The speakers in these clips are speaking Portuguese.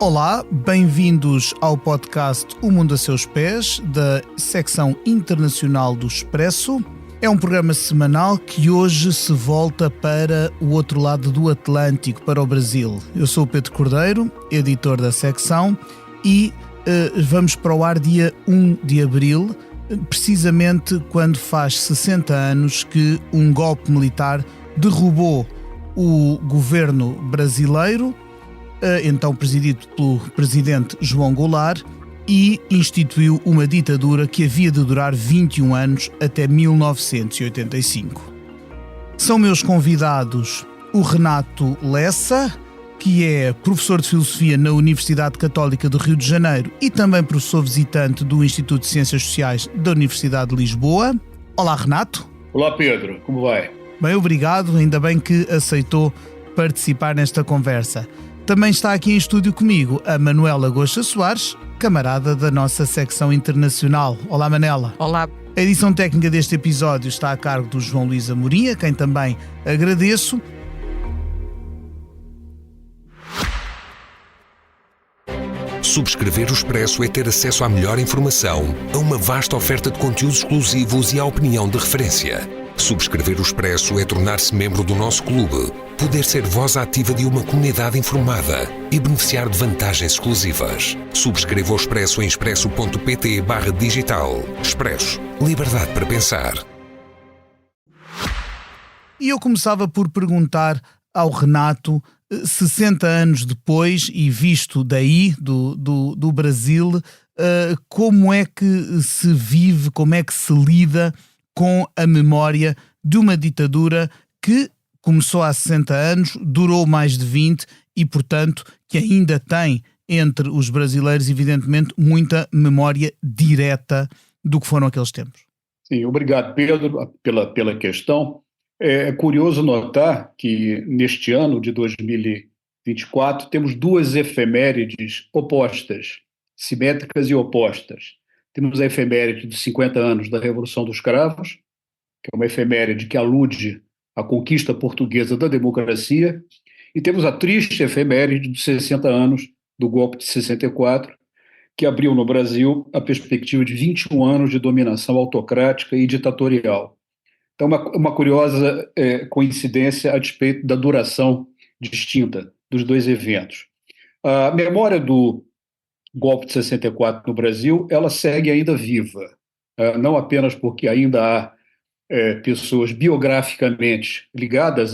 Olá, bem-vindos ao podcast O Mundo a Seus Pés, da secção internacional do Expresso. É um programa semanal que hoje se volta para o outro lado do Atlântico, para o Brasil. Eu sou o Pedro Cordeiro, editor da secção, e vamos para o ar dia 1 de abril, precisamente quando faz 60 anos que um golpe militar derrubou o governo brasileiro, então presidido pelo presidente João Goulart, e instituiu uma ditadura que havia de durar 21 anos até 1985. São meus convidados o Renato Lessa, que é professor de Filosofia na Universidade Católica do Rio de Janeiro e também professor visitante do Instituto de Ciências Sociais da Universidade de Lisboa. Olá, Renato. Olá, Pedro. Como vai? Bem, obrigado. Ainda bem que aceitou participar nesta conversa. Também está aqui em estúdio comigo a Manuela Goxa Soares, camarada da nossa secção internacional. Olá, Manela. Olá. A edição técnica deste episódio está a cargo do João Luís Amorim, a quem também agradeço. Subscrever o Expresso é ter acesso à melhor informação, a uma vasta oferta de conteúdos exclusivos e à opinião de referência. Subscrever o Expresso é tornar-se membro do nosso clube, poder ser voz ativa de uma comunidade informada e beneficiar de vantagens exclusivas. Subscreva o Expresso em expresso.pt/digital. Expresso. Liberdade para pensar. E eu começava por perguntar ao Renato, 60 anos depois e visto daí, do Brasil, como é que se vive, como é que se lida com a memória de uma ditadura que começou há 60 anos, durou mais de 20 e, portanto, que ainda tem entre os brasileiros, evidentemente, muita memória direta do que foram aqueles tempos. Sim, obrigado, Pedro, pela questão. É curioso notar que neste ano de 2024 temos duas efemérides opostas, simétricas e opostas. Temos a efeméride dos 50 anos da Revolução dos Cravos, que é uma efeméride que alude à conquista portuguesa da democracia, e temos a triste efeméride dos 60 anos do golpe de 64, que abriu no Brasil a perspectiva de 21 anos de dominação autocrática e ditatorial. Então, uma curiosa coincidência a despeito da duração distinta dos dois eventos. A memória do golpe de 64 no Brasil, ela segue ainda viva, não apenas porque ainda há pessoas biograficamente ligadas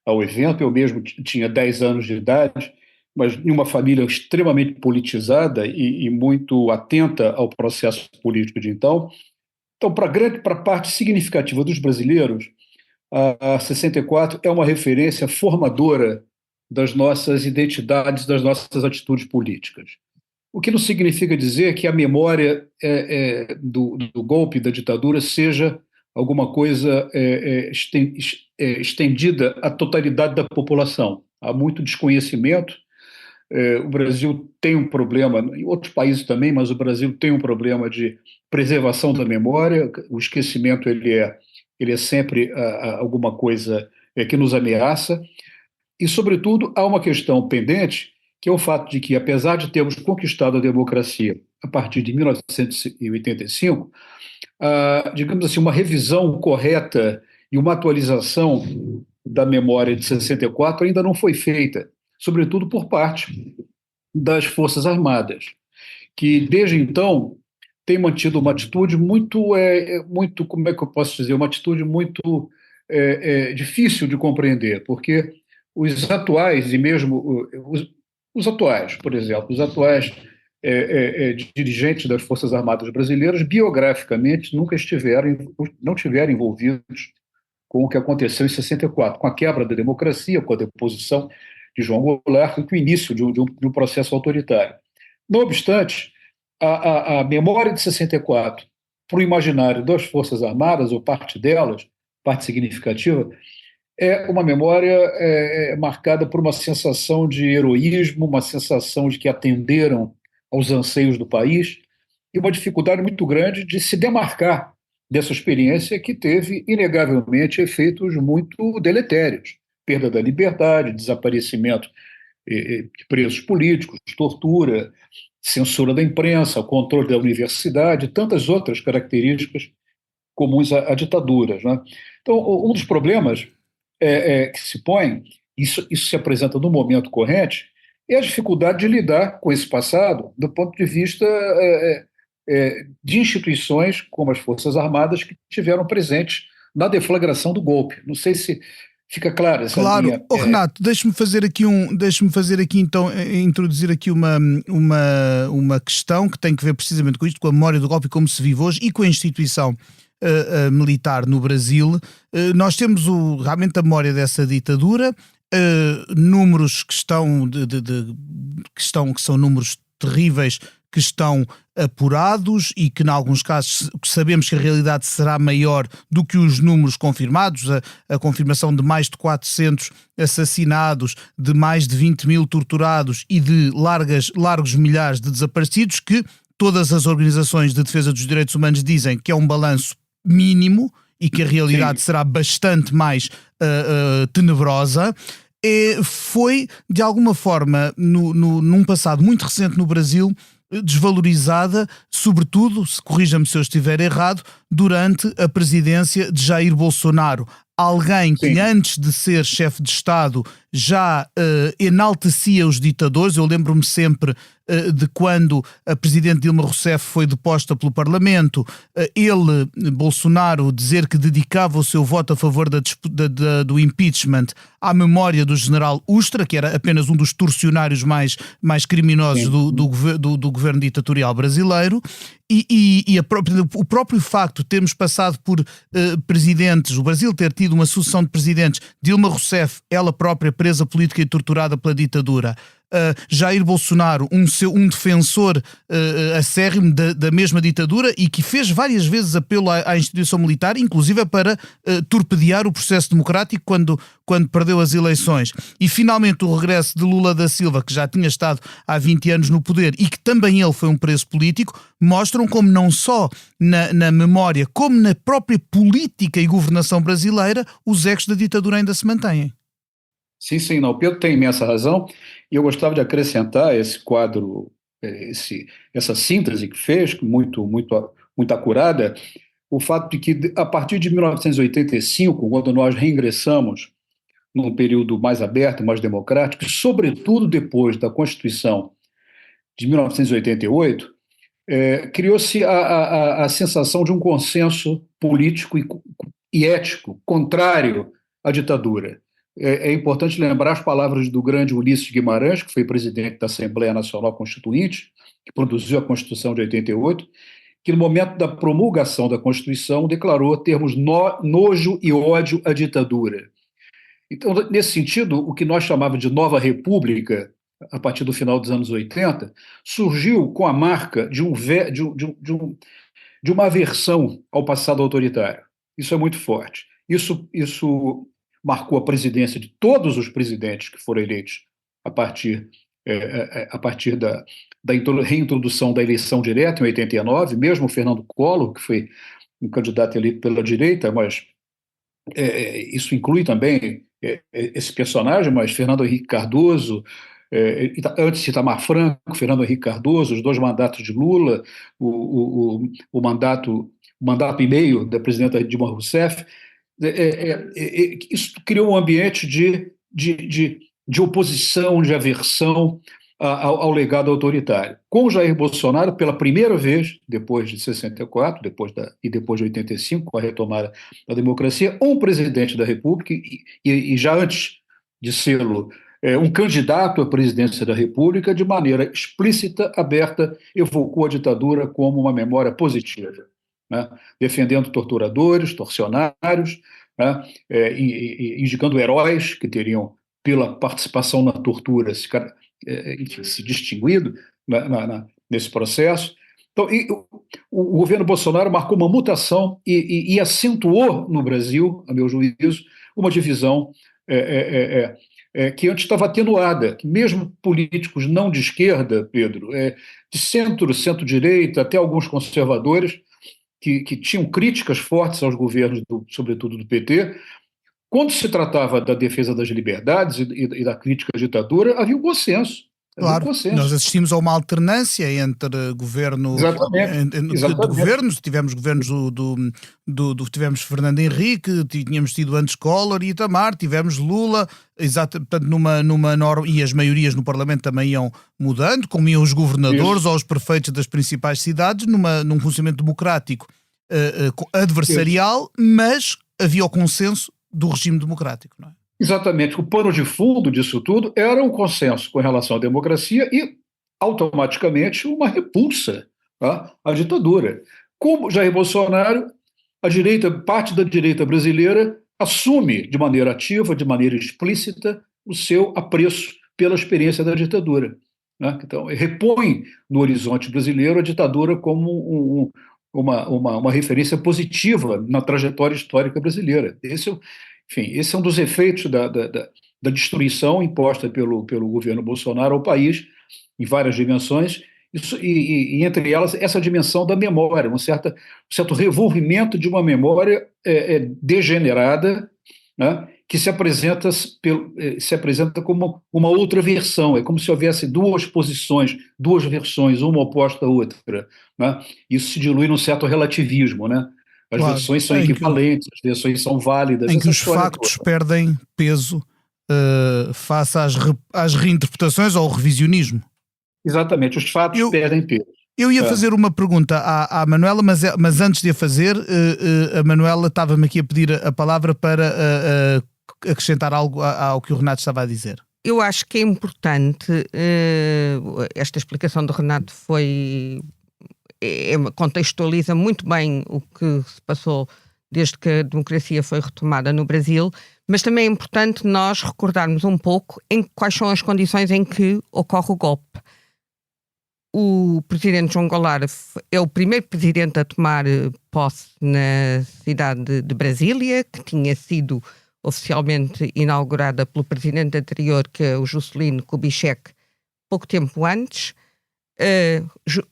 ao evento. Eu mesmo tinha 10 anos de idade, mas em uma família extremamente politizada e muito atenta ao processo político de então. Então, para a parte significativa dos brasileiros, a 64 é uma referência formadora das nossas identidades, das nossas atitudes políticas. O que não significa dizer que a memória do golpe, da ditadura, seja alguma coisa estendida à totalidade da população. Há muito desconhecimento. O Brasil tem um problema, em outros países também, mas o Brasil tem um problema de preservação da memória. O esquecimento ele é sempre alguma coisa que nos ameaça. E, sobretudo, há uma questão pendente, que é o fato de que, apesar de termos conquistado a democracia a partir de 1985, digamos assim, uma revisão correta e uma atualização da memória de 64 ainda não foi feita, sobretudo por parte das Forças Armadas, que, desde então, têm mantido uma atitude muito, como é que eu posso dizer, uma atitude muito difícil de compreender, porque os atuais, e mesmo os atuais, por exemplo, os atuais dirigentes das Forças Armadas brasileiras, biograficamente, não tiveram envolvidos com o que aconteceu em 64, com a quebra da democracia, com a deposição de João Goulart, com o início de um processo autoritário. Não obstante, a memória de 64, para o imaginário das Forças Armadas, ou parte delas, parte significativa, é uma memória marcada por uma sensação de heroísmo, uma sensação de que atenderam aos anseios do país e uma dificuldade muito grande de se demarcar dessa experiência que teve, inegavelmente, efeitos muito deletérios. Perda da liberdade, desaparecimento de presos políticos, tortura, censura da imprensa, controle da universidade, e tantas outras características comuns a ditaduras, né? Então, um dos problemas que se põe, isso se apresenta no momento corrente, é a dificuldade de lidar com esse passado do ponto de vista de instituições como as Forças Armadas que estiveram presentes na deflagração do golpe. Não sei se fica claro essa Claro. linha. Renato, deixe-me fazer aqui então, introduzir aqui uma questão que tem que ver precisamente com isto, com a memória do golpe e como se vive hoje e com a instituição militar no Brasil. Nós temos realmente a memória dessa ditadura, números que são números terríveis, que estão apurados e que, em alguns casos, sabemos que a realidade será maior do que os números confirmados, a confirmação de mais de 400 assassinados, de mais de 20 mil torturados e de largos milhares de desaparecidos, que todas as organizações de defesa dos direitos humanos dizem que é um balanço mínimo e que a realidade será bastante mais tenebrosa. Foi, de alguma forma, num passado muito recente no Brasil, desvalorizada, sobretudo, corrija-me se eu estiver errado, durante a presidência de Jair Bolsonaro. Alguém que antes de ser chefe de Estado já enaltecia os ditadores. Eu lembro-me sempre de quando a presidente Dilma Rousseff foi deposta pelo Parlamento, Bolsonaro, dizer que dedicava o seu voto a favor do impeachment à memória do general Ustra, que era apenas um dos torcionários mais criminosos do governo ditatorial brasileiro. O próprio facto de termos passado por presidentes, o Brasil ter tido uma sucessão de presidentes, Dilma Rousseff, ela própria presa política e torturada pela ditadura, Jair Bolsonaro, um defensor acérrimo da mesma ditadura e que fez várias vezes apelo à instituição militar, inclusive para torpedear o processo democrático quando perdeu as eleições. E finalmente o regresso de Lula da Silva, que já tinha estado há 20 anos no poder e que também ele foi um preso político, mostram como não só na memória, como na própria política e governação brasileira, os ecos da ditadura ainda se mantêm. Sim, não, o Pedro tem imensa razão, e eu gostava de acrescentar esse quadro, essa síntese que fez, muito acurada, o fato de que, a partir de 1985, quando nós reingressamos num período mais aberto, mais democrático, e sobretudo depois da Constituição de 1988, criou-se a sensação de um consenso político e ético contrário à ditadura. É importante lembrar as palavras do grande Ulisses Guimarães, que foi presidente da Assembleia Nacional Constituinte, que produziu a Constituição de 88, que no momento da promulgação da Constituição declarou termos nojo e ódio à ditadura. Então, nesse sentido, o que nós chamávamos de Nova República, a partir do final dos anos 80, surgiu com a marca de uma aversão ao passado autoritário. Isso é muito forte. Isso marcou a presidência de todos os presidentes que foram eleitos a partir da reintrodução da eleição direta em 89, mesmo o Fernando Collor, que foi um candidato eleito pela direita, mas isso inclui também esse personagem, mas Fernando Henrique Cardoso, antes de Itamar Franco, Fernando Henrique Cardoso, os 2 mandatos de Lula, o mandato e meio da presidenta Dilma Rousseff, isso criou um ambiente de oposição, de aversão ao legado autoritário. Com Jair Bolsonaro, pela primeira vez, depois de 64, depois de 85, com a retomada da democracia, um presidente da República, e já antes de sê-lo, um candidato à presidência da República, de maneira explícita, aberta, evocou a ditadura como uma memória positiva, né? Defendendo torturadores, torcionários, né? Indicando heróis que teriam, pela participação na tortura, se distinguido nesse processo. Então, o governo Bolsonaro marcou uma mutação e acentuou no Brasil, a meu juízo, uma divisão que antes estava atenuada, que mesmo políticos não de esquerda, Pedro, de centro-direita, até alguns conservadores, que tinham críticas fortes aos governos, sobretudo do PT, Quando se tratava da defesa das liberdades e da crítica à ditadura, havia um consenso. Claro, nós assistimos a uma alternância entre governo, Exatamente. de governos, tivemos governos tivemos Fernando Henrique, tínhamos tido antes Collor e Itamar, tivemos Lula, portanto, numa norma, e as maiorias no Parlamento também iam mudando, como iam os governadores ou os prefeitos das principais cidades, num funcionamento democrático adversarial, mas havia o consenso do regime democrático, não é? Exatamente. O pano de fundo disso tudo era um consenso com relação à democracia e, automaticamente, uma repulsa, tá, à ditadura. Como Jair Bolsonaro, parte da direita brasileira assume de maneira ativa, de maneira explícita, o seu apreço pela experiência da ditadura, né? Então, repõe no horizonte brasileiro a ditadura como uma referência positiva na trajetória histórica brasileira. Esse é um dos efeitos da destruição imposta pelo governo Bolsonaro ao país, em várias dimensões, e entre elas essa dimensão da memória, um certo revolvimento de uma memória degenerada, né, que se apresenta como uma outra versão. É como se houvesse duas posições, duas versões, uma oposta à outra, né? Isso se dilui num certo relativismo, né? As versões são equivalentes, as versões são válidas. Em que os factos perdem peso face às reinterpretações ou ao revisionismo. Exatamente, os fatos perdem peso. Eu ia fazer uma pergunta à Manuela, mas antes de a fazer, a Manuela estava-me aqui a pedir a palavra para acrescentar algo ao que o Renato estava a dizer. Eu acho que é importante, esta explicação do Renato contextualiza muito bem o que se passou desde que a democracia foi retomada no Brasil, mas também é importante nós recordarmos um pouco quais são as condições em que ocorre o golpe. O presidente João Goulart é o primeiro presidente a tomar posse na cidade de Brasília, que tinha sido oficialmente inaugurada pelo presidente anterior, que é o Juscelino Kubitschek, pouco tempo antes.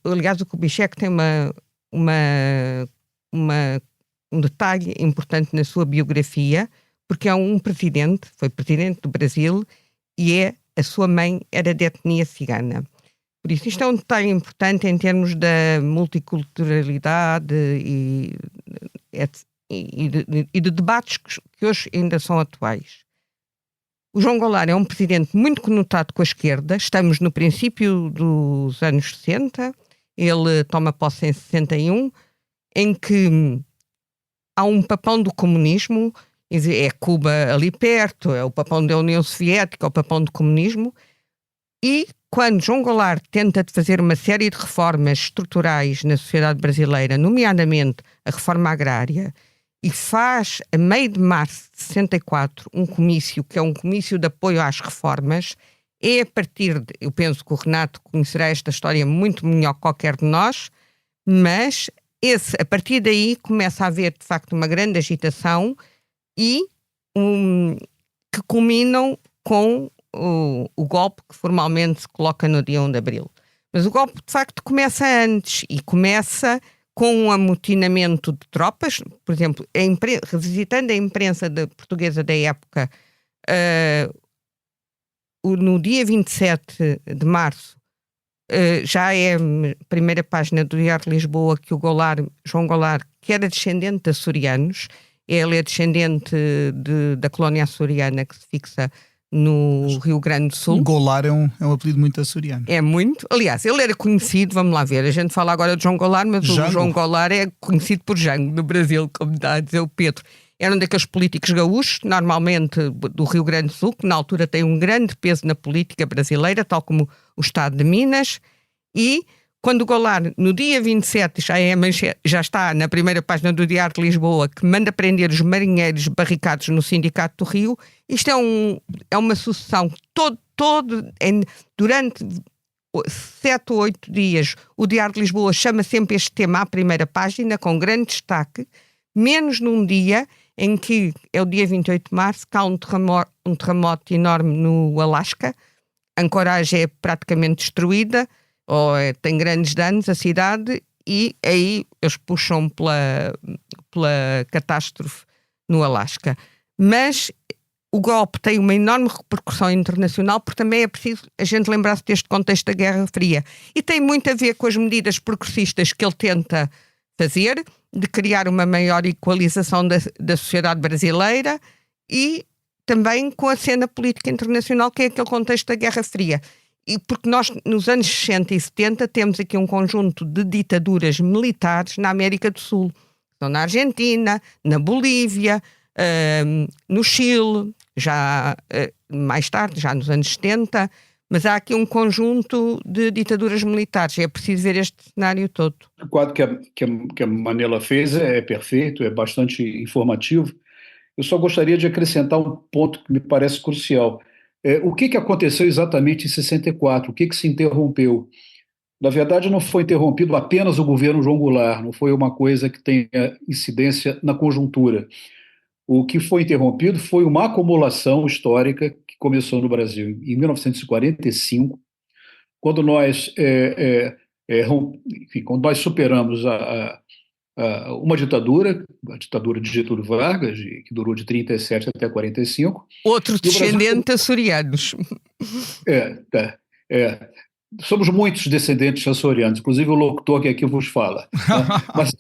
Aliás, o Kubitschek tem um detalhe importante na sua biografia, porque é foi presidente do Brasil e a sua mãe era de etnia cigana. Por isso, isto é um detalhe importante em termos da multiculturalidade e de debates que hoje ainda são atuais. O João Goulart é um presidente muito conotado com a esquerda. Estamos no princípio dos anos 60. Ele toma posse em 61, em que há um papão do comunismo. É Cuba ali perto, é o papão da União Soviética, é o papão do comunismo. E quando João Goulart tenta fazer uma série de reformas estruturais na sociedade brasileira, nomeadamente a reforma agrária, e faz, a meio de março de 64, um comício, que é um comício de apoio às reformas, é a partir de, eu penso que o Renato conhecerá esta história muito melhor que qualquer de nós, mas a partir daí começa a haver, de facto, uma grande agitação e que culminam com o golpe que formalmente se coloca no dia 1 de abril. Mas o golpe, de facto, começa antes e começa com um amotinamento de tropas. Por exemplo, revisitando a imprensa portuguesa da época, no dia 27 de março, já é a primeira página do Diário de Lisboa que João Goulart, que era descendente de açorianos, ele é descendente da colónia açoriana que se fixa no Rio Grande do Sul. Goulart é um apelido muito açoriano. É muito. Aliás, ele era conhecido, vamos lá ver, a gente fala agora de João Goulart, mas o João Goulart é conhecido por Jango, no Brasil, como está a dizer o Pedro. Era um daqueles políticos gaúchos, normalmente do Rio Grande do Sul, que na altura tem um grande peso na política brasileira, tal como o Estado de Minas, e quando o Goulart, no dia 27, já está na primeira página do Diário de Lisboa, que manda prender os marinheiros barricados no Sindicato do Rio, isto é uma sucessão, durante 7 ou 8 dias, o Diário de Lisboa chama sempre este tema à primeira página, com grande destaque, menos num dia em que, é o dia 28 de março, que há um terremoto enorme no Alasca, Anchorage é praticamente destruída, tem grandes danos a cidade, e aí eles puxam pela catástrofe no Alasca. mas o golpe tem uma enorme repercussão internacional, porque também é preciso a gente lembrar-se deste contexto da Guerra Fria. E tem muito a ver com as medidas progressistas que ele tenta fazer, de criar uma maior equalização da sociedade brasileira e também com a cena política internacional, que é aquele contexto da Guerra Fria. E porque nós, nos anos 60 e 70, temos aqui um conjunto de ditaduras militares na América do Sul. Estão na Argentina, na Bolívia, no Chile, já mais tarde, já nos anos 70, mas há aqui um conjunto de ditaduras militares. É preciso ver este cenário todo. O quadro que a Manela fez é perfeito, é bastante informativo. Eu só gostaria de acrescentar um ponto que me parece crucial. O que aconteceu exatamente em 64? O que se interrompeu? Na verdade, não foi interrompido apenas o governo João Goulart, não foi uma coisa que tenha incidência na conjuntura. O que foi interrompido foi uma acumulação histórica que começou no Brasil em 1945, quando nós, quando nós superamos uma ditadura, a ditadura de Getúlio Vargas, que durou de 37 até 45. Outro descendente açorianos. Somos muitos descendentes açorianos, inclusive o locutor que aqui vos fala. Né? Mas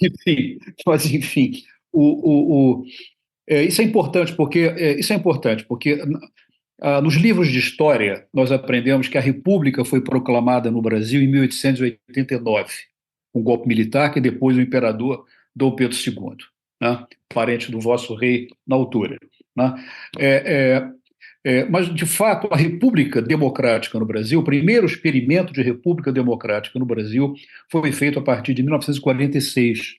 enfim, isso é importante porque nos livros de história nós aprendemos que a República foi proclamada no Brasil em 1889, um golpe militar que depois o imperador Dom Pedro II, né? Parente do vosso rei na altura. Né? Mas, de fato, a República Democrática no Brasil, o primeiro experimento de República Democrática no Brasil foi feito a partir de 1946,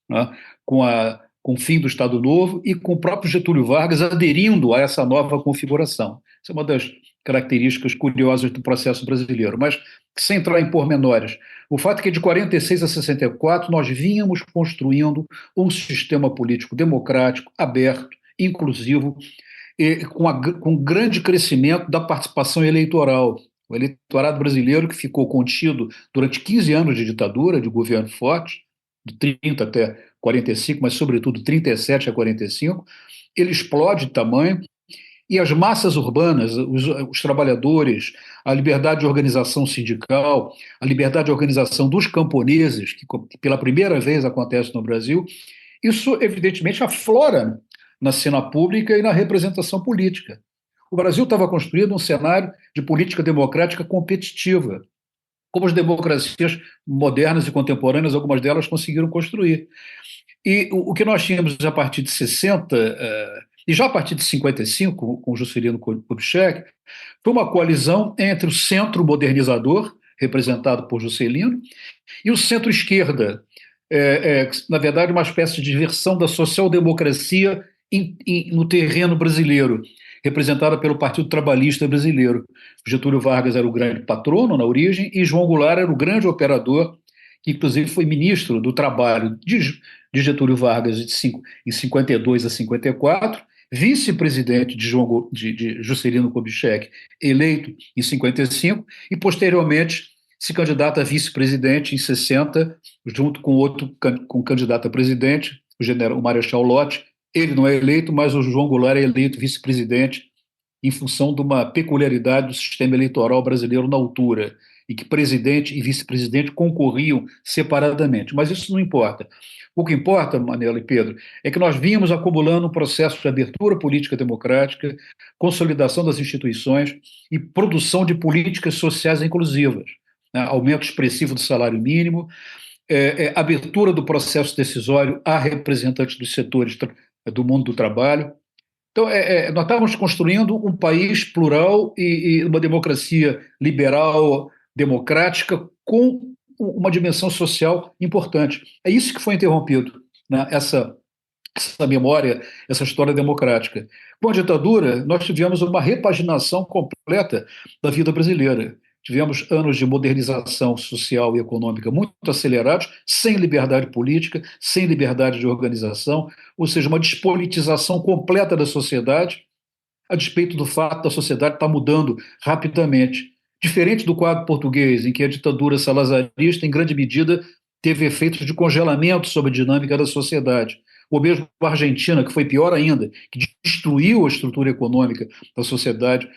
né? com o fim do Estado Novo e com o próprio Getúlio Vargas aderindo a essa nova configuração. Essa é uma das características curiosas do processo brasileiro, mas sem entrar em pormenores. O fato é que de 46 a 64 nós vínhamos construindo um sistema político democrático, aberto, inclusivo, e com grande crescimento da participação eleitoral. O eleitorado brasileiro, que ficou contido durante 15 anos de ditadura, de governo forte, de 30 até 45, mas sobretudo 37 a 45, ele explode de tamanho, e as massas urbanas, os trabalhadores, a liberdade de organização sindical, a liberdade de organização dos camponeses, que pela primeira vez acontece no Brasil, isso evidentemente aflora na cena pública e na representação política. O Brasil estava construindo um cenário de política democrática competitiva, como as democracias modernas e contemporâneas, algumas delas conseguiram construir. E o que nós tínhamos a partir de 60, e já a partir de 55, com Juscelino Kubitschek, foi uma coalizão entre o centro modernizador, representado por Juscelino, e o centro-esquerda, na verdade, uma espécie de versão da social-democracia no terreno brasileiro, representada pelo Partido Trabalhista Brasileiro. Getúlio Vargas era o grande patrono na origem e João Goulart era o grande operador, que inclusive foi ministro do Trabalho de Getúlio Vargas em 52 a 54, vice-presidente de Juscelino Kubitschek, eleito em 55, e posteriormente se candidata a vice-presidente em 60, junto com o candidato a presidente, o Marechal Lott. Ele não é eleito, mas o João Goulart é eleito vice-presidente em função de uma peculiaridade do sistema eleitoral brasileiro na altura, em que presidente e vice-presidente concorriam separadamente. Mas isso não importa. O que importa, Manela e Pedro, é que nós vínhamos acumulando um processo de abertura política democrática, consolidação das instituições e produção de políticas sociais inclusivas, né? Aumento expressivo do salário mínimo, abertura do processo decisório a representantes dos setores do mundo do trabalho. Então, nós estávamos construindo um país plural e uma democracia liberal, democrática, com uma dimensão social importante. É isso que foi interrompido, né? Essa memória, essa história democrática. Com a ditadura, nós tivemos uma repaginação completa da vida brasileira. Tivemos anos de modernização social e econômica muito acelerados, sem liberdade política, sem liberdade de organização, ou seja, uma despolitização completa da sociedade, a despeito do fato da sociedade estar mudando rapidamente. Diferente do quadro português, em que a ditadura salazarista, em grande medida, teve efeitos de congelamento sobre a dinâmica da sociedade. ou mesmo a Argentina, que foi pior ainda, que destruiu a estrutura econômica da sociedade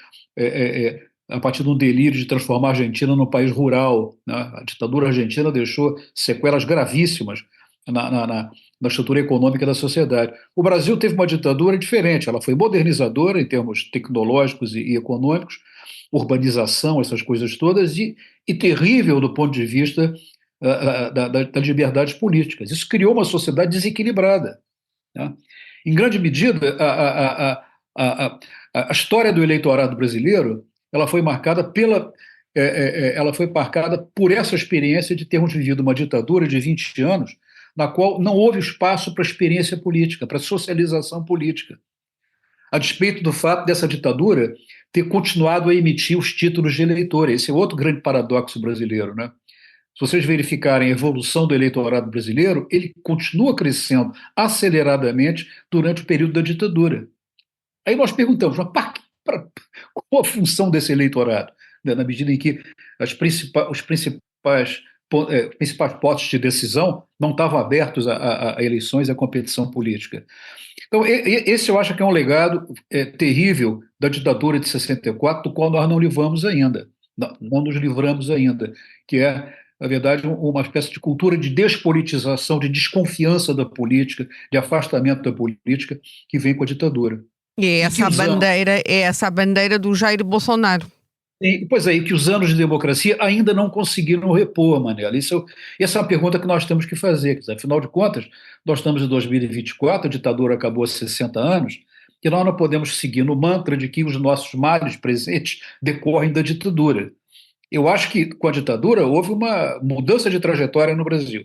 a partir de um delírio de transformar a Argentina num país rural, né? A ditadura argentina deixou sequelas gravíssimas na estrutura econômica da sociedade. O Brasil teve uma ditadura diferente, ela foi modernizadora em termos tecnológicos e econômicos, urbanização, essas coisas todas, e terrível do ponto de vista das liberdades políticas. Isso criou uma sociedade desequilibrada, né? Em grande medida, a história do eleitorado brasileiro ela foi marcada por essa experiência de termos vivido uma ditadura de 20 anos, na qual não houve espaço para experiência política, para socialização política, a despeito do fato dessa ditadura ter continuado a emitir os títulos de eleitor. Esse é outro grande paradoxo brasileiro, né? Se vocês verificarem a evolução do eleitorado brasileiro, ele continua crescendo aceleradamente durante o período da ditadura. Aí nós perguntamos, mas qual a função desse eleitorado? Na medida em que os principais postos de decisão não estavam abertos a eleições e a competição política. Então, esse eu acho que é um legado terrível da ditadura de 64, do qual nós não livramos ainda, não nos livramos ainda, que é, na verdade, uma espécie de cultura de despolitização, de desconfiança da política, de afastamento da política que vem com a ditadura. E é essa a bandeira do Jair Bolsonaro. Pois é, e que os anos de democracia ainda não conseguiram repor, Manela. Essa é uma pergunta que nós temos que fazer. Afinal de contas, nós estamos em 2024, a ditadura acabou há 60 anos, e nós não podemos seguir no mantra de que os nossos males presentes decorrem da ditadura. Eu acho que, com a ditadura, houve uma mudança de trajetória no Brasil.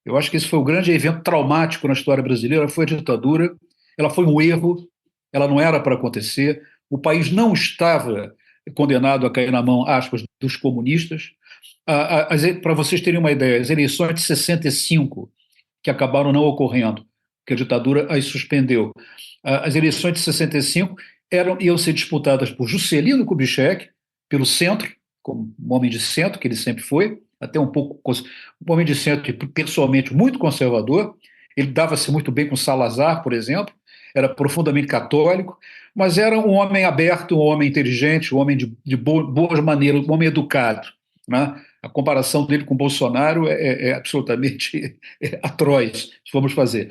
Eu acho que esse foi o grande evento traumático na história brasileira, foi a ditadura. Ela foi um erro, ela não era para acontecer, o país não estava condenado a cair na mão, aspas, dos comunistas. Para vocês terem uma ideia, as eleições de 65, que acabaram não ocorrendo, que a ditadura as suspendeu, as eleições de 65 iam ser disputadas por Juscelino Kubitschek, pelo centro, como um homem de centro, que ele sempre foi, até um homem de centro pessoalmente muito conservador. Ele dava-se muito bem com Salazar, por exemplo, era profundamente católico, mas era um homem aberto, um homem inteligente, um homem de boas maneiras, um homem educado, né? A comparação dele com Bolsonaro é absolutamente atroz, se formos fazer.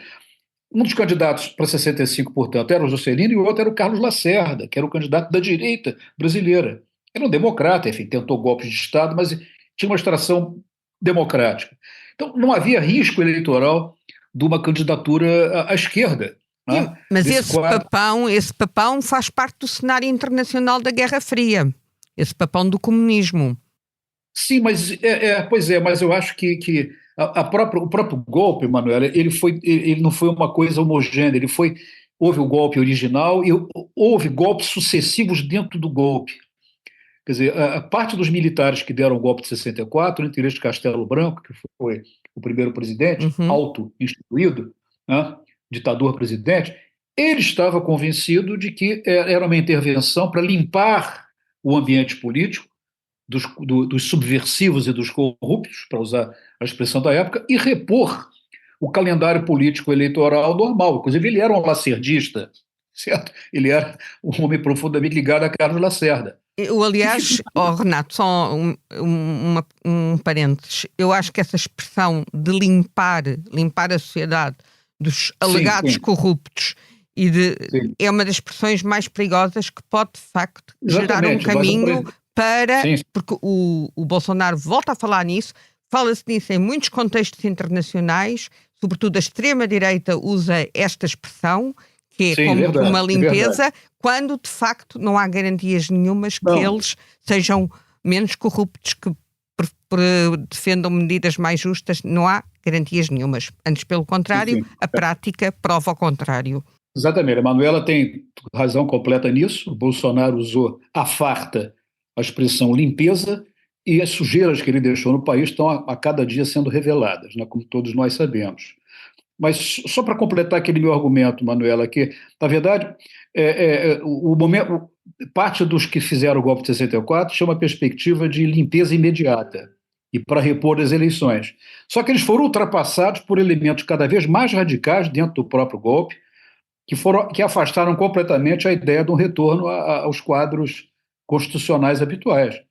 Um dos candidatos para 65, portanto, era o Juscelino, e o outro era o Carlos Lacerda, que era o candidato da direita brasileira. Era um democrata, enfim, tentou golpes de Estado, mas tinha uma extração democrática. Então, não havia risco eleitoral de uma candidatura à esquerda. Sim, mas esse papão faz parte do cenário internacional da Guerra Fria, esse papão do comunismo. Sim, mas mas eu acho que o próprio golpe, Manuela, ele não foi uma coisa homogênea. Houve o golpe original e houve golpes sucessivos dentro do golpe. Quer dizer, a parte dos militares que deram o golpe de 64, entre eles Castelo Branco, que foi o primeiro presidente, auto-instituído, né, ditador-presidente, ele estava convencido de que era uma intervenção para limpar o ambiente político dos subversivos e dos corruptos, para usar a expressão da época, e repor o calendário político eleitoral normal. Inclusive, ele era um lacerdista, certo? Ele era um homem profundamente ligado a Carlos Lacerda. Aliás, Renato, só um parênteses, eu acho que essa expressão de limpar a sociedade dos alegados corruptos é uma das expressões mais perigosas que pode, de facto, gerar um caminho para... Sim. Porque o Bolsonaro volta a falar nisso, fala-se nisso em muitos contextos internacionais, sobretudo a extrema-direita usa esta expressão, que é como uma limpeza, quando, de facto, não há garantias nenhumas que eles sejam menos corruptos, que defendam medidas mais justas. Não há garantias nenhumas. Antes, pelo contrário, a prática prova o contrário. Exatamente. A Manuela tem razão completa nisso. O Bolsonaro usou à farta a expressão limpeza, e as sujeiras que ele deixou no país estão a cada dia sendo reveladas, né, como todos nós sabemos. Mas só para completar aquele meu argumento, Manuela, que, na verdade, parte dos que fizeram o golpe de 64 tinha uma perspectiva de limpeza imediata. e para repor as eleições. Só que eles foram ultrapassados por elementos cada vez mais radicais dentro do próprio golpe, que afastaram completamente a ideia de um retorno aos quadros constitucionais habituais.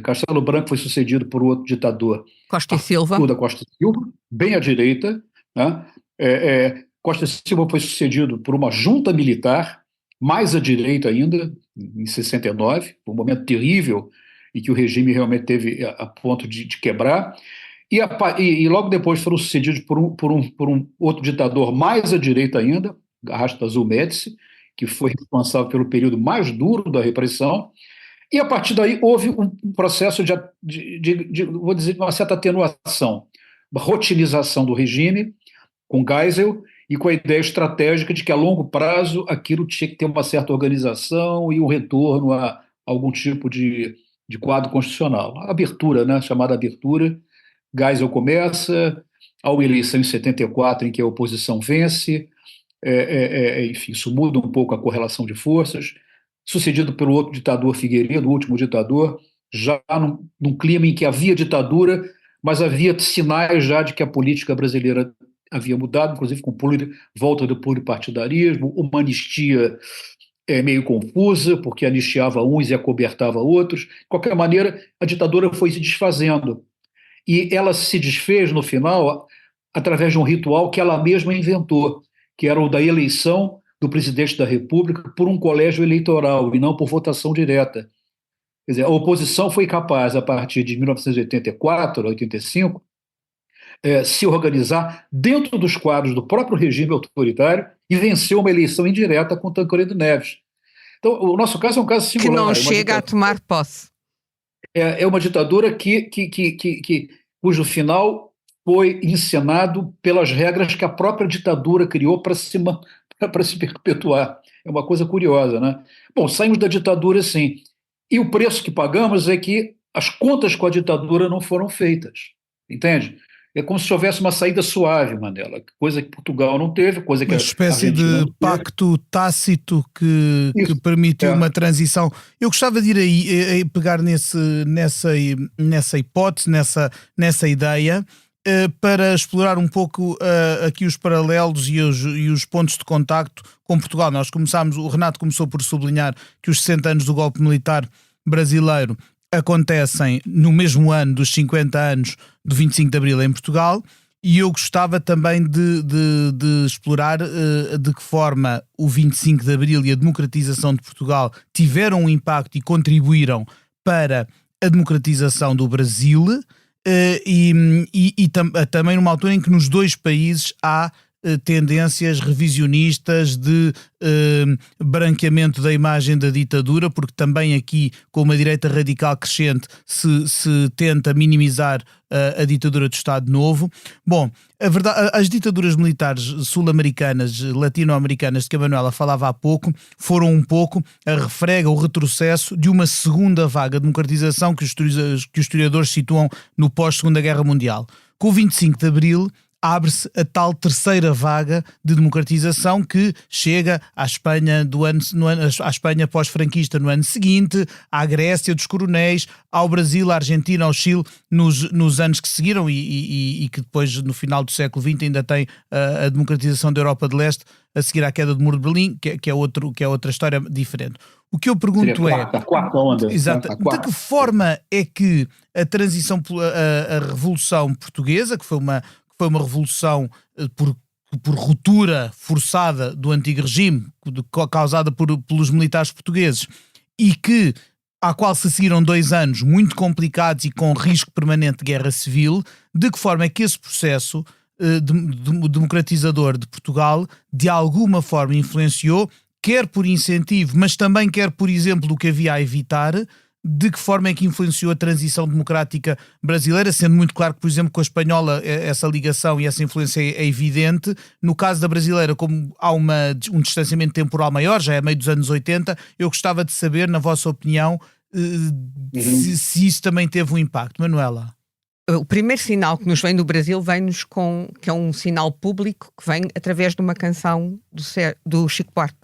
Castelo Branco foi sucedido por outro ditador, Costa e Silva. Arthur da Costa e Silva, bem à direita, né? Costa e Silva foi sucedido por uma junta militar, mais à direita ainda, em 69, um momento terrível em que o regime realmente teve a ponto de quebrar, e logo depois foram sucedidos por um outro ditador mais à direita ainda, Arrastazul Médici, que foi responsável pelo período mais duro da repressão, e a partir daí houve um processo vou dizer, de uma certa atenuação, uma rotinização do regime, com Geisel, e com a ideia estratégica de que a longo prazo aquilo tinha que ter uma certa organização e um retorno a algum tipo de quadro constitucional. A abertura, né, chamada abertura, Geisel começa, há uma eleição em 74 em que a oposição vence, enfim, isso muda um pouco a correlação de forças, sucedido pelo outro ditador Figueiredo, o último ditador, já num clima em que havia ditadura, mas havia sinais já de que a política brasileira havia mudado, inclusive com volta do pluripartidarismo, uma anistia meio confusa, porque anistiava uns e acobertava outros. De qualquer maneira, a ditadura foi se desfazendo. E ela se desfez, no final, através de um ritual que ela mesma inventou, que era o da eleição do presidente da República por um colégio eleitoral e não por votação direta. Quer dizer, a oposição foi capaz, a partir de 1984, 85, se organizar dentro dos quadros do próprio regime autoritário e vencer uma eleição indireta com Tancredo Neves. Então, o nosso caso é um caso singular. Que não chega a tomar posse. É uma ditadura cujo final foi encenado pelas regras que a própria ditadura criou para se perpetuar. É uma coisa curiosa, né? Bom, saímos da ditadura, sim. E o preço que pagamos é que as contas com a ditadura não foram feitas. Entende? É como se houvesse uma saída suave, Mandela, coisa que Portugal não teve, coisa que uma espécie de pacto tácito que permitiu uma transição. Eu gostava de ir aí pegar nessa hipótese, nessa ideia, para explorar um pouco aqui os paralelos e os pontos de contacto com Portugal. O Renato começou por sublinhar que os 60 anos do golpe militar brasileiro acontecem no mesmo ano dos 50 anos do 25 de Abril em Portugal, e eu gostava também de explorar de que forma o 25 de Abril e a democratização de Portugal tiveram um impacto e contribuíram para a democratização do Brasil, e também numa altura em que nos dois países há tendências revisionistas de branqueamento da imagem da ditadura, porque também aqui, com uma direita radical crescente, se tenta minimizar a ditadura do Estado Novo. Bom, a verdade, as ditaduras militares sul-americanas, latino-americanas, de que a Manuela falava há pouco, foram um pouco a refrega, o retrocesso de uma segunda vaga de democratização que os historiadores situam no pós-Segunda Guerra Mundial. Com o 25 de Abril, abre-se a tal terceira vaga de democratização que chega à Espanha à Espanha pós-franquista no ano seguinte, à Grécia dos coronéis, ao Brasil, à Argentina, ao Chile nos anos que seguiram e que depois, no final do século XX, ainda tem a democratização da Europa de Leste a seguir à queda do Muro de Berlim, que é outra história diferente. O que eu pergunto a quarta onda. Exato, de que forma é que a transição, a Revolução Portuguesa, que foi uma revolução por ruptura forçada do antigo regime, causada pelos militares portugueses, e à qual se seguiram 2 anos muito complicados e com risco permanente de guerra civil, de que forma é que esse processo democratizador de Portugal de alguma forma influenciou, quer por incentivo, mas também quer por exemplo do que havia a evitar, de que forma é que influenciou a transição democrática brasileira, sendo muito claro que, por exemplo, com a espanhola essa ligação e essa influência é evidente. No caso da brasileira, como há um distanciamento temporal maior, já é meio dos anos 80, eu gostava de saber, na vossa opinião, se isso também teve um impacto. Manuela? O primeiro sinal que nos vem do Brasil vem-nos que é um sinal público que vem através de uma canção do Chico Buarque,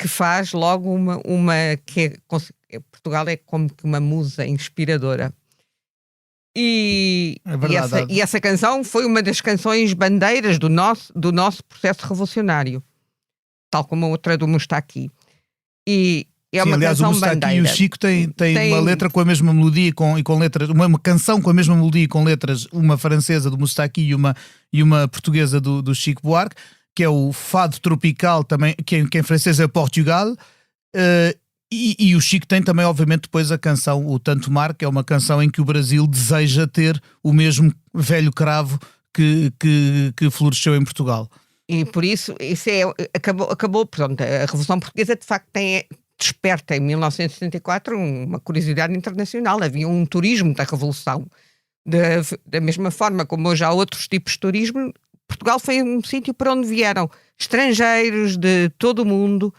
que faz logo uma que Portugal é como que uma musa inspiradora. E, É verdade. e essa canção foi uma das canções bandeiras do nosso processo revolucionário, tal como a outra do Mustaqui. E é Sim, uma aliás, o canção Mustaqui e bandeira. o Chico têm Tem- uma letra com a mesma melodia e com letras, uma canção com a mesma melodia e com letras, uma francesa do Mustaqui e uma portuguesa do Chico Buarque, que é o Fado Tropical, também, que em francês é Portugal. E o Chico tem também, obviamente, depois a canção O Tanto Mar, que é uma canção em que o Brasil deseja ter o mesmo velho cravo que floresceu em Portugal. E por isso, acabou, pronto, a Revolução Portuguesa de facto desperta em 1974 uma curiosidade internacional. Havia um turismo da Revolução. Da mesma forma como hoje há outros tipos de turismo, Portugal foi um sítio para onde vieram estrangeiros de todo o mundo,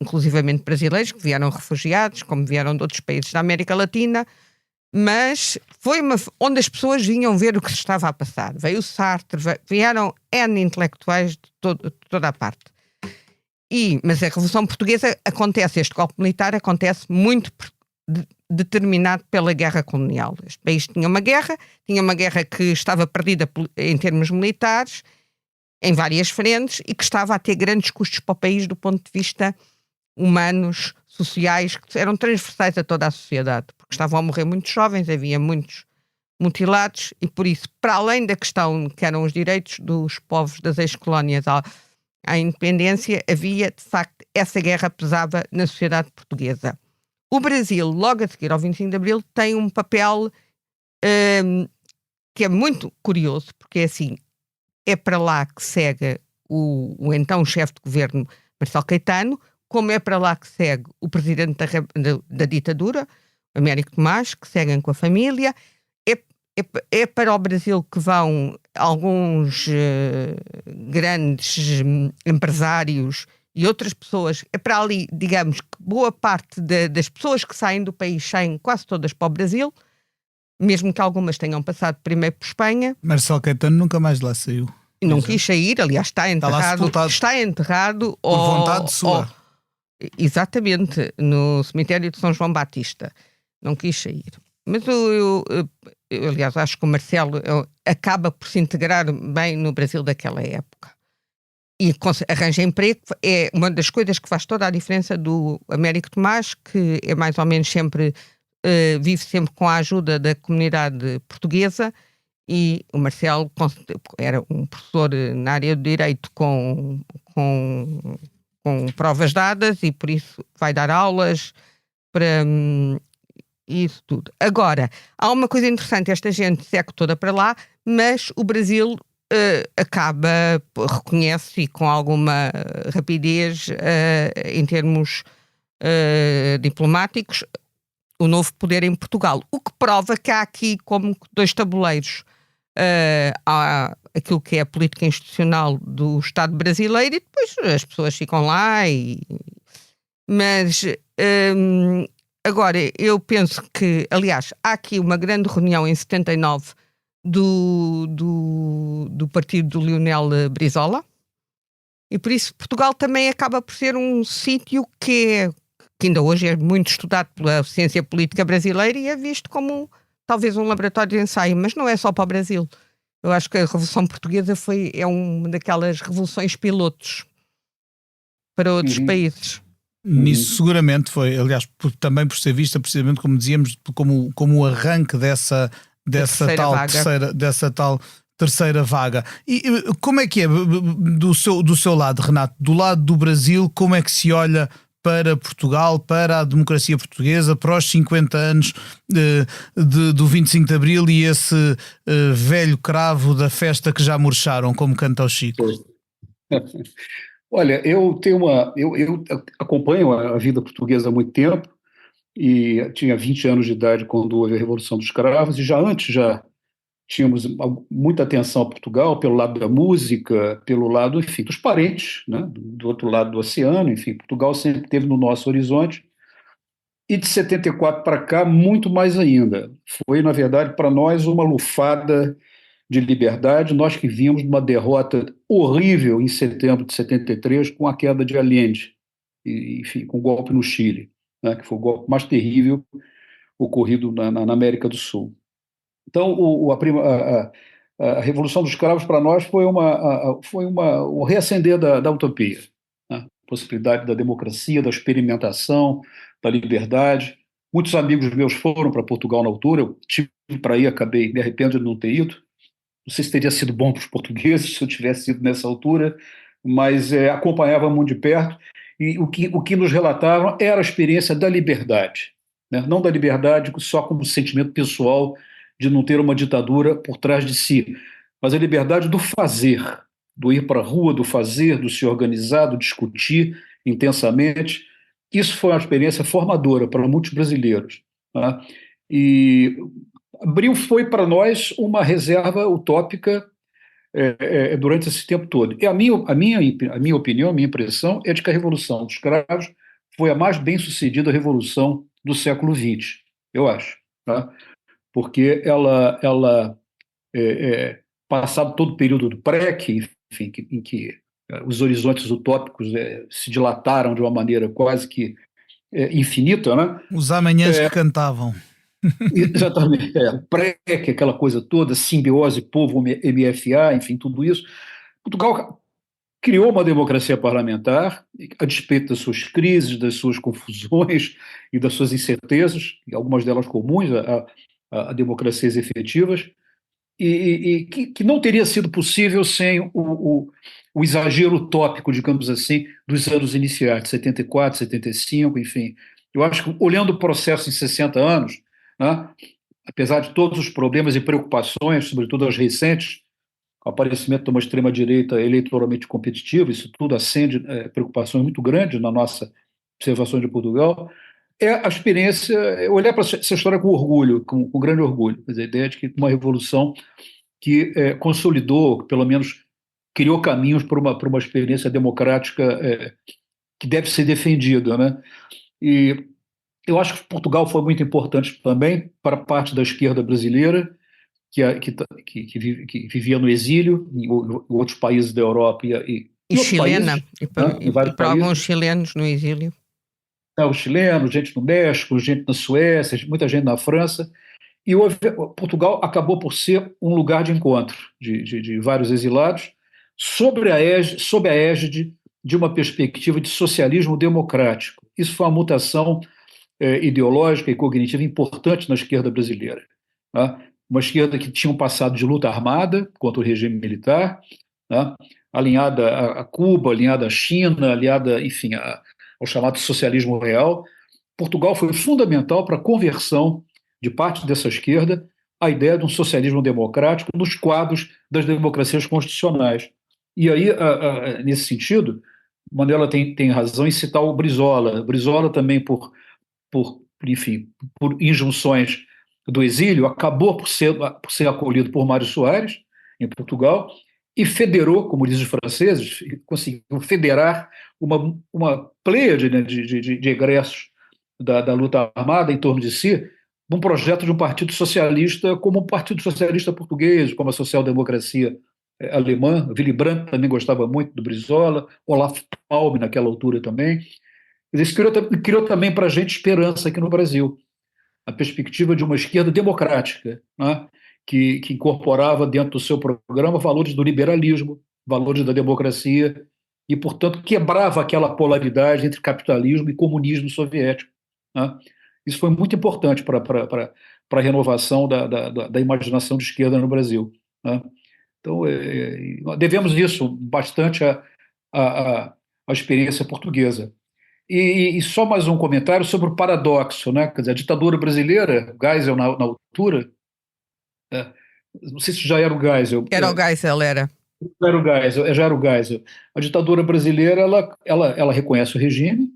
inclusivamente brasileiros, que vieram refugiados, como vieram de outros países da América Latina, mas foi onde as pessoas vinham ver o que se estava a passar. Veio o Sartre, vieram N intelectuais de toda a parte. Mas a Revolução Portuguesa este golpe militar acontece muito determinado pela guerra colonial. Este país tinha uma guerra que estava perdida em termos militares, em várias frentes, e que estava a ter grandes custos para o país do ponto de vista humanos, sociais, que eram transversais a toda a sociedade, porque estavam a morrer muitos jovens, havia muitos mutilados, e por isso, para além da questão que eram os direitos dos povos das ex-colónias à independência, havia, de facto, essa guerra pesava na sociedade portuguesa. O Brasil, logo a seguir ao 25 de Abril, tem um papel que é muito curioso, porque é assim, é para lá que segue o então chefe de governo, Marcelo Caetano, como é para lá que segue o presidente da ditadura, Américo Tomás, que seguem com a família. É para o Brasil que vão alguns grandes empresários e outras pessoas. É para ali, digamos, que boa parte das pessoas que saem do país saem quase todas para o Brasil, mesmo que algumas tenham passado primeiro por Espanha. Marcelo Caetano nunca mais de lá saiu. Não quis sair, aliás, está enterrado. Está enterrado por vontade sua. Exatamente, no cemitério de São João Batista. Não quis sair. Mas eu aliás, acho que o Marcelo acaba por se integrar bem no Brasil daquela época. E arranja emprego. É uma das coisas que faz toda a diferença do Américo Tomás, que é mais ou menos sempre, vive sempre com a ajuda da comunidade portuguesa, e o Marcelo era um professor na área do direito com provas dadas, e por isso vai dar aulas para isso tudo. Agora, há uma coisa interessante, esta gente segue toda para lá, mas o Brasil reconhece, e com alguma rapidez em termos diplomáticos, o novo poder em Portugal. O que prova que há aqui como dois tabuleiros. Há aquilo que é a política institucional do Estado brasileiro, e depois as pessoas ficam lá. Mas agora eu penso que, aliás, há aqui uma grande reunião em 79 do partido do Leonel Brizola, e por isso Portugal também acaba por ser um sítio que ainda hoje é muito estudado pela ciência política brasileira e é visto como talvez um laboratório de ensaio, mas não é só para o Brasil. Eu acho que a Revolução Portuguesa é uma daquelas revoluções pilotos para outros países. Nisso seguramente foi, aliás, também por ser vista, precisamente como dizíamos, como o arranque dessa tal terceira vaga. E como é que é do seu lado, Renato? Do lado do Brasil, como é que se olha para Portugal, para a democracia portuguesa, para os 50 anos do 25 de Abril e esse velho cravo da festa que já murcharam, como canta o Chico? Olha, eu acompanho a vida portuguesa há muito tempo, e tinha 20 anos de idade quando houve a Revolução dos Cravos, e já antes tínhamos muita atenção a Portugal pelo lado da música, pelo lado, enfim, dos parentes, né, do outro lado do oceano. Enfim, Portugal sempre esteve no nosso horizonte, e de 74 para cá, muito mais ainda. Foi, na verdade, para nós uma lufada de liberdade, nós que vimos de uma derrota horrível em setembro de 73, com a queda de Allende, e, enfim, com o golpe no Chile, né, que foi o golpe mais terrível ocorrido na América do Sul. Então, a Revolução dos Cravos, para nós, foi o reacender da utopia, né? Possibilidade da democracia, da experimentação, da liberdade. Muitos amigos meus foram para Portugal na altura, eu tive para ir, acabei, me arrependo de não ter ido. Não sei se teria sido bom para os portugueses se eu tivesse ido nessa altura, mas acompanhava muito de perto, e o que nos relatavam era a experiência da liberdade, né? Não da liberdade só como sentimento pessoal de não ter uma ditadura por trás de si, mas a liberdade do fazer, do ir para a rua, do fazer, do se organizar, do discutir intensamente. Isso foi uma experiência formadora para muitos brasileiros, né? E Abril foi para nós uma reserva utópica durante esse tempo todo. E a minha opinião, a minha impressão é de que a Revolução dos Cravos foi a mais bem-sucedida revolução do século XX, eu acho, tá? Porque ela passado todo o período do PREC, enfim, em que os horizontes utópicos se dilataram de uma maneira quase que infinita, né? Os amanhãs que cantavam. Exatamente, PREC, aquela coisa toda, simbiose, povo, MFA, enfim, tudo isso. Portugal criou uma democracia parlamentar, a despeito das suas crises, das suas confusões e das suas incertezas, e algumas delas comuns a democracias efetivas, e que não teria sido possível sem o exagero utópico, digamos assim, dos anos iniciais, de 74, 75, enfim. Eu acho que, olhando o processo em 60 anos, né, apesar de todos os problemas e preocupações, sobretudo as recentes, o aparecimento de uma extrema-direita eleitoralmente competitiva, isso tudo acende preocupações muito grandes na nossa observação de Portugal, a experiência, olhar para essa história com orgulho, com grande orgulho, a ideia de que uma revolução que consolidou, pelo menos criou caminhos para uma experiência democrática que deve ser defendida, né? E eu acho que Portugal foi muito importante também para parte da esquerda brasileira, que vivia no exílio, em outros países da Europa e chilena, países, e para alguns chilenos no exílio. Os chilenos, gente no México, gente na Suécia, muita gente na França. E Portugal acabou por ser um lugar de encontro de vários exilados, sob a égide de uma perspectiva de socialismo democrático. Isso foi uma mutação ideológica e cognitiva importante na esquerda brasileira, tá? Uma esquerda que tinha um passado de luta armada contra o regime militar, tá? Alinhada a Cuba, alinhada à China, alinhada, enfim, ao chamado socialismo real. Portugal foi fundamental para a conversão de parte dessa esquerda à ideia de um socialismo democrático nos quadros das democracias constitucionais. E aí, nesse sentido, Mandela tem razão em citar o Brizola. Brizola também, por injunções do exílio, acabou por ser acolhido por Mário Soares, em Portugal, e federou, como dizem os franceses, conseguiu federar uma pleiade, né, de egressos da luta armada em torno de si, um projeto de um partido socialista como o Partido Socialista Português, como a social-democracia alemã. Willy Brandt também gostava muito do Brizola, Olaf Palme naquela altura também. Isso criou também para a gente esperança aqui no Brasil, a perspectiva de uma esquerda democrática, né, que incorporava dentro do seu programa valores do liberalismo, valores da democracia, e, portanto, quebrava aquela polaridade entre capitalismo e comunismo soviético, né? Isso foi muito importante para a renovação da imaginação de esquerda no Brasil, né? Então, devemos isso bastante à experiência portuguesa. E só mais um comentário sobre o paradoxo, né? Quer dizer, a ditadura brasileira, Geisel na altura, não sei se já era o Geisel. Era o Geisel, era. Já era o Geisel. A ditadura brasileira, ela reconhece o regime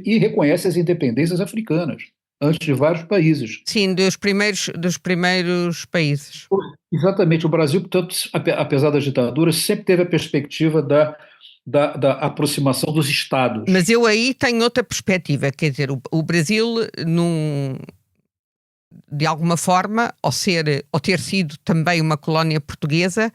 e reconhece as independências africanas, antes de vários países. Sim, dos primeiros países. Exatamente. O Brasil, portanto, apesar da ditadura, sempre teve a perspectiva da aproximação dos Estados. Mas eu aí tenho outra perspectiva, quer dizer, o Brasil, de alguma forma, ao ter sido também uma colónia portuguesa,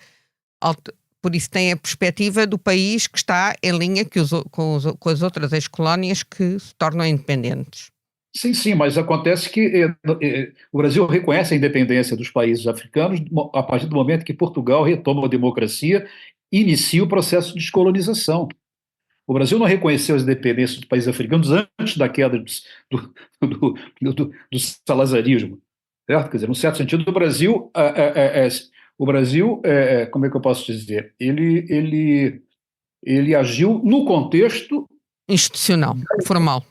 por isso tem a perspectiva do país que está em linha com as outras ex-colónias que se tornam independentes. Sim, sim, mas acontece que o Brasil reconhece a independência dos países africanos a partir do momento que Portugal retoma a democracia e inicia o processo de descolonização. O Brasil não reconheceu as independências dos países africanos antes da queda do salazarismo, certo? Quer dizer, num certo sentido, o Brasil, como é que eu posso dizer? Ele agiu no contexto Institucional, formal.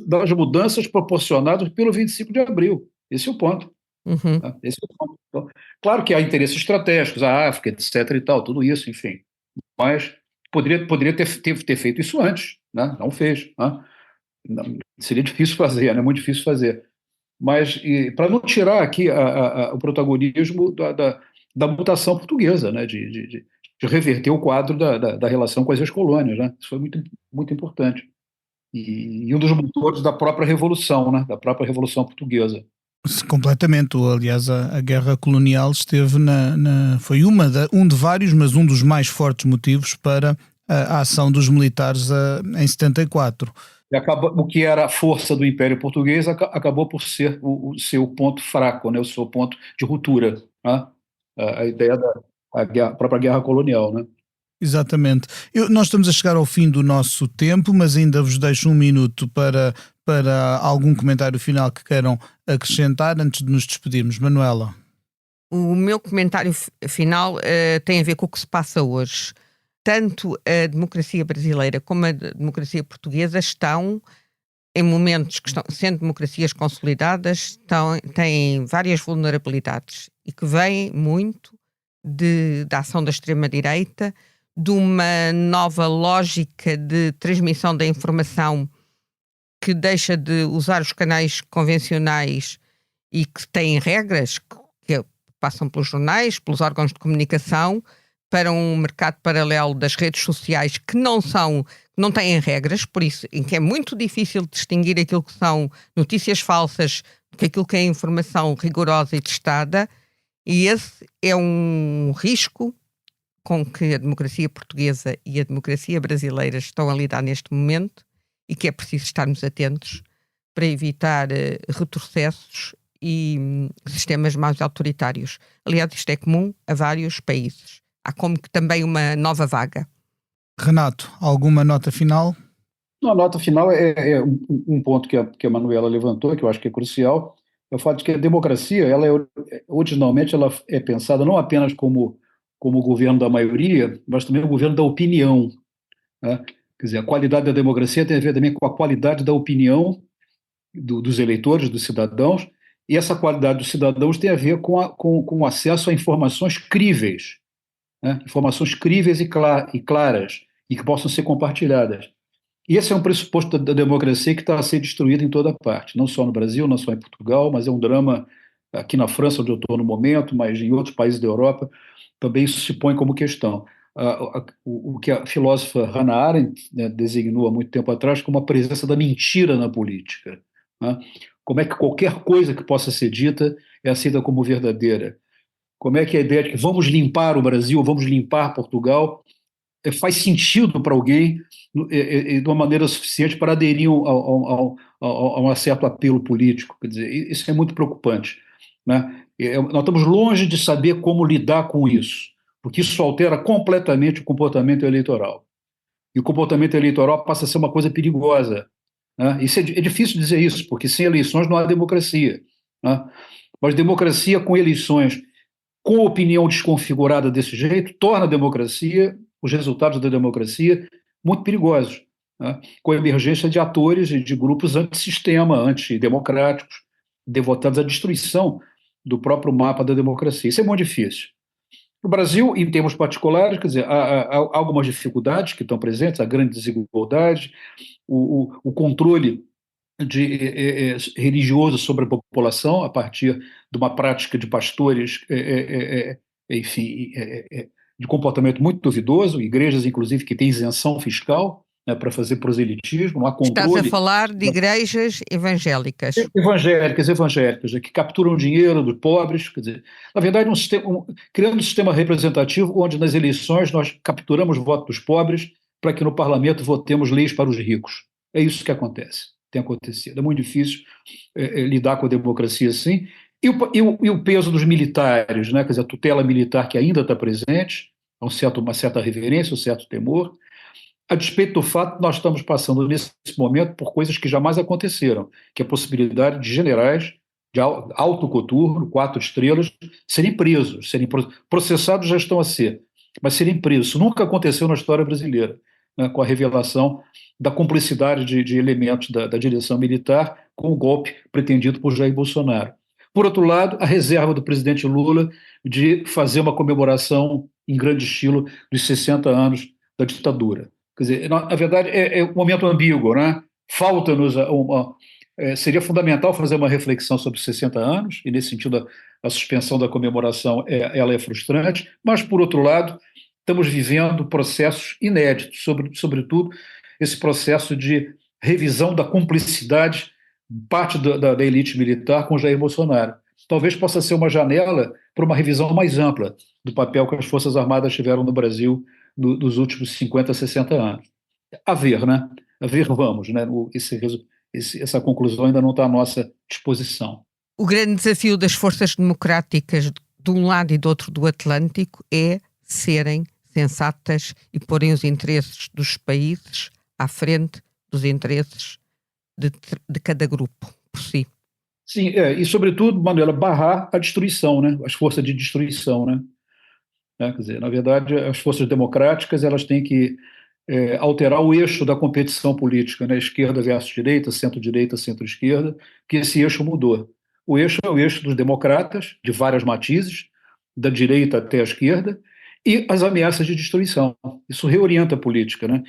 das mudanças proporcionadas pelo 25 de abril. Esse é o ponto. Uhum. Tá? Esse é o ponto. Então, claro que há interesses estratégicos, a África, etc. e tal, tudo isso, enfim. Mas poderia ter feito isso antes, né? Não fez. Né? Seria difícil fazer, né? Muito difícil fazer. Mas para não tirar aqui o protagonismo da mutação portuguesa, né? De reverter o quadro da relação com as ex-colônias, né? Isso foi muito, muito importante. E um dos motores da própria Revolução, né? Da própria Revolução Portuguesa. Completamente. Aliás, a guerra colonial esteve foi um de vários, mas um dos mais fortes motivos para a ação dos militares em 74. O que era a força do Império Português acabou por ser o seu ponto fraco, né? O seu ponto de ruptura, né? A ideia da própria guerra colonial, né? Exatamente. Nós estamos a chegar ao fim do nosso tempo, mas ainda vos deixo um minuto para algum comentário final que queiram acrescentar antes de nos despedirmos. Manuela. O meu comentário final tem a ver com o que se passa hoje. Tanto a democracia brasileira como a democracia portuguesa estão em momentos que estão sendo democracias consolidadas, têm várias vulnerabilidades e que vêm muito da ação da extrema-direita, de uma nova lógica de transmissão da informação que deixa de usar os canais convencionais e que têm regras que passam pelos jornais, pelos órgãos de comunicação, para um mercado paralelo das redes sociais que não têm regras, por isso em que é muito difícil distinguir aquilo que são notícias falsas de aquilo que é informação rigorosa e testada, e esse é um risco com que a democracia portuguesa e a democracia brasileira estão a lidar neste momento e que é preciso estarmos atentos para evitar retrocessos e sistemas mais autoritários. Aliás, isto é comum a vários países. Há como que também uma nova vaga. Renato, alguma nota final? A nota final é um ponto que a Manuela levantou, que eu acho que é crucial, é o fato de que a democracia, originalmente, ela é pensada não apenas como o governo da maioria, mas também o governo da opinião, né? Quer dizer, a qualidade da democracia tem a ver também com a qualidade da opinião dos eleitores, dos cidadãos, e essa qualidade dos cidadãos tem a ver com o acesso a informações críveis, né? Informações críveis e claras, e que possam ser compartilhadas. E esse é um pressuposto da democracia que está a ser destruído em toda parte, não só no Brasil, não só em Portugal, mas é um drama aqui na França, onde eu estou no momento, mas em outros países da Europa também isso se põe como questão. O que a filósofa Hannah Arendt, né, designou há muito tempo atrás como a presença da mentira na política, né? Como é que qualquer coisa que possa ser dita é aceita como verdadeira? Como é que a ideia de que vamos limpar o Brasil, vamos limpar Portugal, faz sentido para alguém de uma maneira suficiente para aderir a um certo apelo político? Quer dizer, isso é muito preocupante, né? Nós estamos longe de saber como lidar com isso, porque isso altera completamente o comportamento eleitoral. E o comportamento eleitoral passa a ser uma coisa perigosa, né? Isso é difícil dizer isso, porque sem eleições não há democracia, né? Mas democracia com eleições, com opinião desconfigurada desse jeito, torna a democracia, os resultados da democracia, muito perigosos, né? Com a emergência de atores e de grupos antissistema, antidemocráticos, devotados à destruição do próprio mapa da democracia. Isso é muito difícil. No Brasil, em termos particulares, quer dizer, há algumas dificuldades que estão presentes, a grande desigualdade, o controle religioso sobre a população a partir de uma prática de pastores, enfim, de comportamento muito duvidoso, igrejas, inclusive, que têm isenção fiscal, né, para fazer proselitismo, não há controle. Estás a falar de igrejas evangélicas. Evangélicas, que capturam dinheiro dos pobres, quer dizer, na verdade, criando um sistema representativo onde nas eleições nós capturamos votos dos pobres para que no parlamento votemos leis para os ricos. É isso que acontece. tem acontecido. É muito difícil lidar com a democracia assim. E o peso dos militares, né? Quer dizer, a tutela militar que ainda está presente, uma certa reverência, um certo temor, a despeito do fato que nós estamos passando nesse momento por coisas que jamais aconteceram, que é a possibilidade de generais de alto coturno, 4 estrelas, serem presos, processados já estão a ser, mas serem presos. Isso nunca aconteceu na história brasileira, né, com a revelação da cumplicidade de elementos da direção militar com o golpe pretendido por Jair Bolsonaro. Por outro lado, a reserva do presidente Lula de fazer uma comemoração em grande estilo dos 60 anos da ditadura. Quer dizer, na verdade, é um momento ambíguo, né? Falta-nos seria fundamental fazer uma reflexão sobre os 60 anos, e nesse sentido a suspensão da comemoração ela é frustrante, mas, por outro lado, estamos vivendo processos inéditos, sobretudo esse processo de revisão da cumplicidade parte da elite militar com Jair Bolsonaro. Talvez possa ser uma janela para uma revisão mais ampla do papel que as Forças Armadas tiveram no Brasil nos últimos 50, 60 anos. A ver, né? A ver, vamos, né? Essa conclusão ainda não está à nossa disposição. O grande desafio das forças democráticas de um lado e do outro do Atlântico é serem sensatas e porem os interesses dos países à frente dos interesses de cada grupo por si. Sim, e sobretudo, Manuela, barrar a destruição, né? As forças de destruição, né? Quer dizer, na verdade, as forças democráticas elas têm que alterar o eixo da competição política, né? Esquerda versus direita, centro-esquerda, que esse eixo mudou. O eixo é o eixo dos democratas, de vários matizes, da direita até a esquerda, e as ameaças de destruição. Isso reorienta a política, né?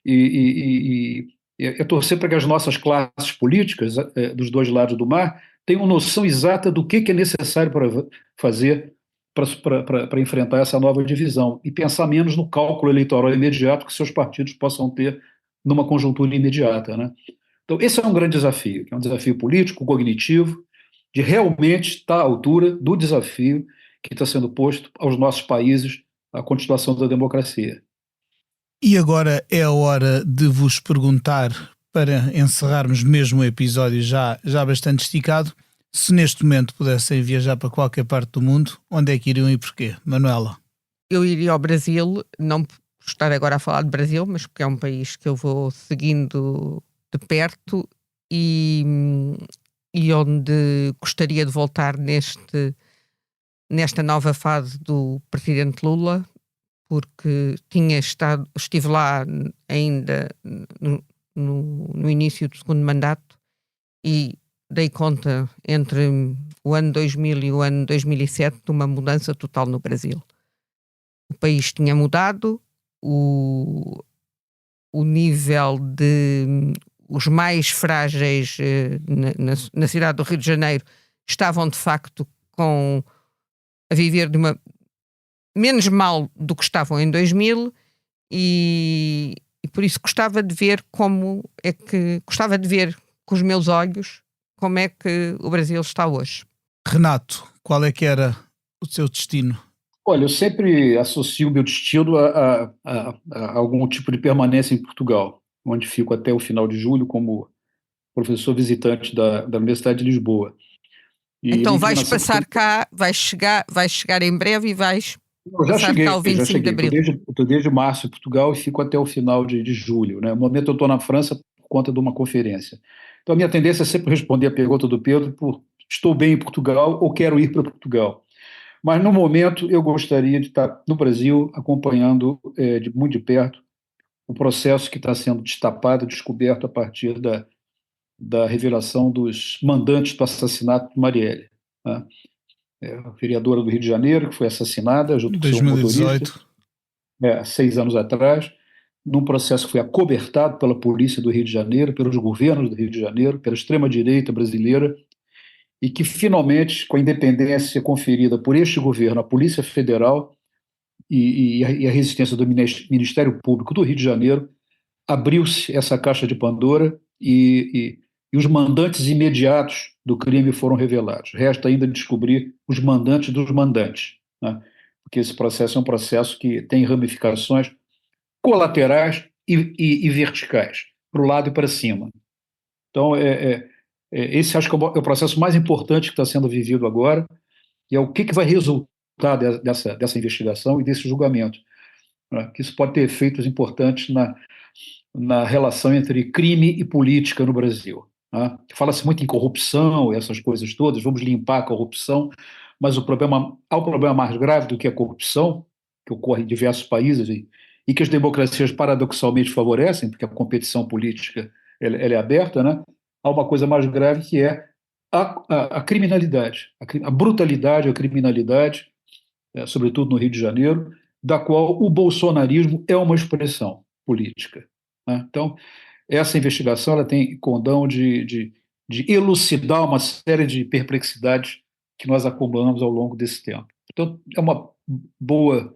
E é torcer para que as nossas classes políticas, dos dois lados do mar, tenham noção exata do que é necessário para fazer para enfrentar essa nova divisão e pensar menos no cálculo eleitoral imediato que seus partidos possam ter numa conjuntura imediata, né? Então, esse é um grande desafio, que é um desafio político, cognitivo, de realmente estar à altura do desafio que está sendo posto aos nossos países à continuação da democracia. E agora é a hora de vos perguntar, para encerrarmos mesmo o episódio já bastante esticado, se neste momento pudessem viajar para qualquer parte do mundo, onde é que iriam e porquê? Manuela? Eu iria ao Brasil, não por estar agora a falar de Brasil, mas porque é um país que eu vou seguindo de perto e onde gostaria de voltar nesta nova fase do presidente Lula, porque estive lá ainda no início do segundo mandato e dei conta entre o ano 2000 e o ano 2007 de uma mudança total no Brasil. O país tinha mudado, o nível de os mais frágeis na cidade do Rio de Janeiro estavam de facto a viver menos mal do que estavam em 2000 e por isso gostava de ver com os meus olhos como é que o Brasil está hoje. Renato, qual é que era o seu destino? Olha, eu sempre associo o meu destino a algum tipo de permanência em Portugal, onde fico até o final de julho como professor visitante da Universidade de Lisboa. Então vais passar cá, vais chegar em breve e vais passar cá o 25 de abril. Estou desde março em Portugal e fico até o final de julho, né? No momento eu estou na França por conta de uma conferência. Então a minha tendência é sempre responder a pergunta do Pedro por estou bem em Portugal ou quero ir para Portugal. Mas no momento eu gostaria de estar no Brasil acompanhando muito de perto o processo que está sendo destapado, descoberto a partir da revelação dos mandantes do assassinato de Marielle, né? A vereadora do Rio de Janeiro, que foi assassinada junto com seu motorista, 6 anos atrás, num processo que foi acobertado pela polícia do Rio de Janeiro, pelos governos do Rio de Janeiro, pela extrema-direita brasileira, e que finalmente, com a independência conferida por este governo, a Polícia Federal e a resistência do Ministério Público do Rio de Janeiro, abriu-se essa caixa de Pandora e os mandantes imediatos do crime foram revelados. Resta ainda descobrir os mandantes dos mandantes, né? Porque esse processo é um processo que tem ramificações colaterais e verticais, para o lado e para cima. Então, esse acho que é o processo mais importante que está sendo vivido agora, e é o que vai resultar dessa investigação e desse julgamento. Né? Que isso pode ter efeitos importantes na relação entre crime e política no Brasil. Né? Fala-se muito em corrupção, essas coisas todas, vamos limpar a corrupção, mas há um problema mais grave do que a corrupção, que ocorre em diversos países e que as democracias paradoxalmente favorecem, porque a competição política ela é aberta, né? Há uma coisa mais grave que é a criminalidade, a brutalidade, a criminalidade, sobretudo no Rio de Janeiro, da qual o bolsonarismo é uma expressão política. Né? Então, essa investigação ela tem condão de elucidar uma série de perplexidades que nós acumulamos ao longo desse tempo. Então, é uma boa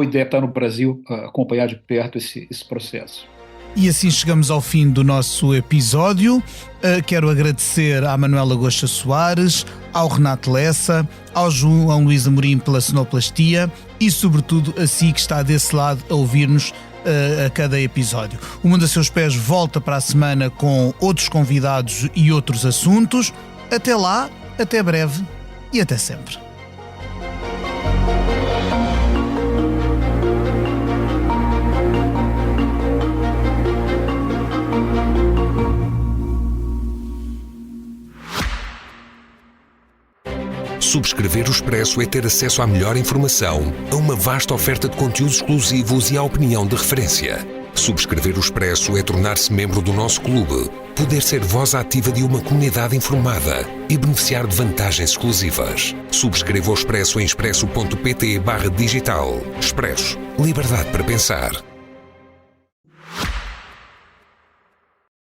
ideia estar no Brasil, acompanhar de perto esse processo. E assim chegamos ao fim do nosso episódio. Quero agradecer à Manuela Goxa Soares, ao Renato Lessa, ao João Luís Amorim pela sonoplastia e, sobretudo, a si que está desse lado a ouvir-nos a cada episódio. O Mundo a Seus Pés volta para a semana com outros convidados e outros assuntos. Até lá, até breve e até sempre. Subscrever o Expresso é ter acesso à melhor informação, a uma vasta oferta de conteúdos exclusivos e à opinião de referência. Subscrever o Expresso é tornar-se membro do nosso clube, poder ser voz ativa de uma comunidade informada e beneficiar de vantagens exclusivas. Subscreva o Expresso em expresso.pt/digital. Expresso. Liberdade para pensar.